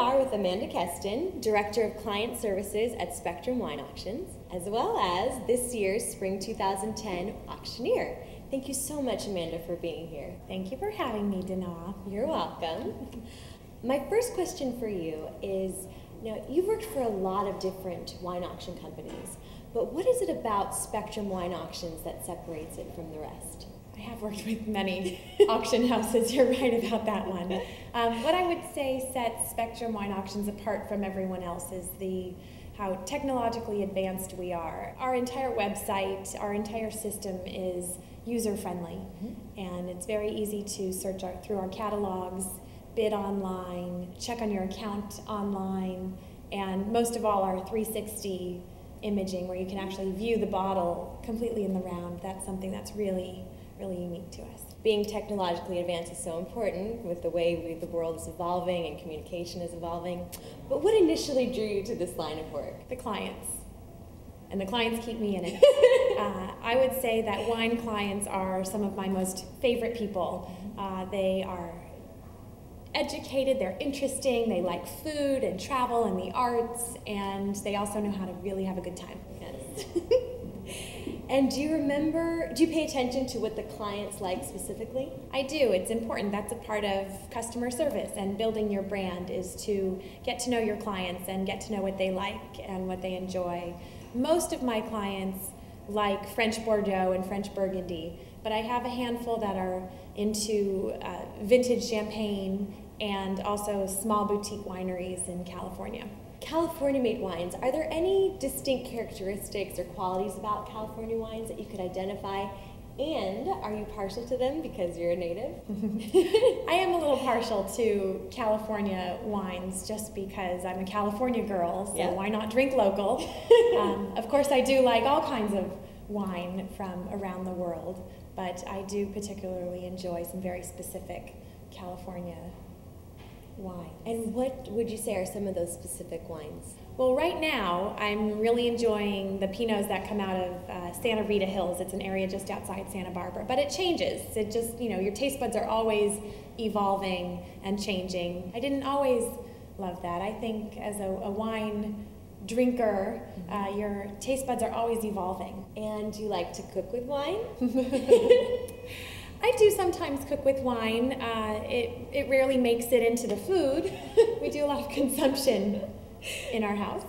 are with Amanda Keston, Director of Client Services at Spectrum Wine Auctions, as well as this year's Spring 2010 Auctioneer. Thank you so much, Amanda, for being here. Thank you for having me, Dana. You're welcome. My first question for you is, you've worked for a lot of different wine auction companies, but what is it about Spectrum Wine Auctions that separates it from the rest? I have worked with many auction houses, you're right about that one. What I would say sets Spectrum Wine Auctions apart from everyone else is how technologically advanced we are. Our entire website, our entire system is user-friendly, and it's very easy to search through our catalogs, bid online, check on your account online, and most of all our 360 imaging where you can actually view the bottle completely in the round. That's something that's really unique to us. Being technologically advanced is so important with the way the world is evolving and communication is evolving. But what initially drew you to this line of work? The clients. And the clients keep me in it. I would say that wine clients are some of my most favorite people. They are educated, they're interesting, they like food and travel and the arts, and they also know how to really have a good time. Yes. And do you pay attention to what the clients like specifically? I do. It's important. That's a part of customer service, and building your brand is to get to know your clients and get to know what they like and what they enjoy. Most of my clients like French Bordeaux and French Burgundy, but I have a handful that are into vintage champagne and also small boutique wineries in California. California-made wines, are there any distinct characteristics or qualities about California wines that you could identify? And are you partial to them because you're a native? I am a little partial to California wines just because I'm a California girl, so why not drink local? Of course, I do like all kinds of wine from around the world, but I do particularly enjoy some very specific California wine. And what would you say are some of those specific wines? Well, right now, I'm really enjoying the Pinots that come out of Santa Rita Hills. It's an area just outside Santa Barbara, but it changes. It just, your taste buds are always evolving and changing. I didn't always love that. I think as a wine drinker, your taste buds are always evolving. And do you like to cook with wine? I do sometimes cook with wine. It rarely makes it into the food. We do a lot of consumption in our house.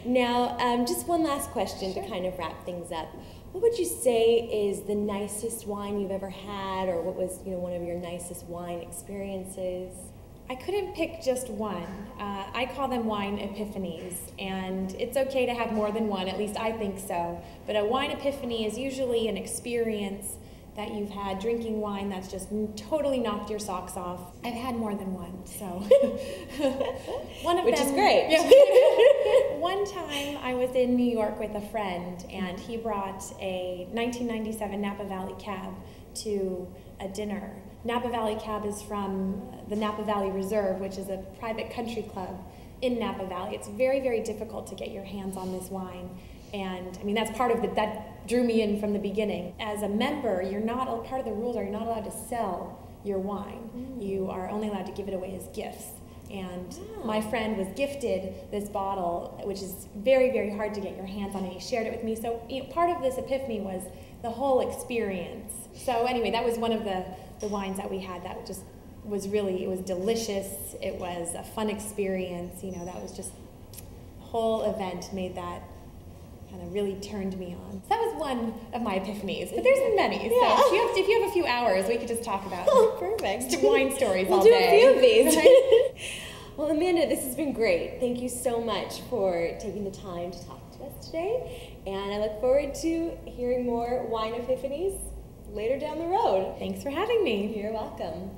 Now, just one last question to kind of wrap things up. What would you say is the nicest wine you've ever had, or what was one of your nicest wine experiences? I couldn't pick just one. I call them wine epiphanies, and it's okay to have more than one, at least I think so. But a wine epiphany is usually an experience that you've had drinking wine that's just totally knocked your socks off. I've had more than one, so. One of Which them, is great. Yeah. One time I was in New York with a friend, and he brought a 1997 Napa Valley cab to a dinner. Napa Valley Cab is from the Napa Valley Reserve, which is a private country club in Napa Valley. It's very, very difficult to get your hands on this wine. And I mean, that's part of that drew me in from the beginning. As a member, part of the rules are you're not allowed to sell your wine. You are only allowed to give it away as gifts. And my friend was gifted this bottle, which is very, very hard to get your hands on, and he shared it with me. So part of this epiphany was the whole experience. So anyway, that was one of the wines that we had that just was it was delicious. It was a fun experience. That was just, the whole event made that kind of really turned me on. So that was one of my epiphanies, but there's been many. Yeah. So if you have a few hours, we could just talk about perfect wine stories we'll all do day. a few of these. Right? Well, Amanda, this has been great. Thank you so much for taking the time to talk to us today, and I look forward to hearing more wine epiphanies later down the road. Thanks for having me. You're welcome.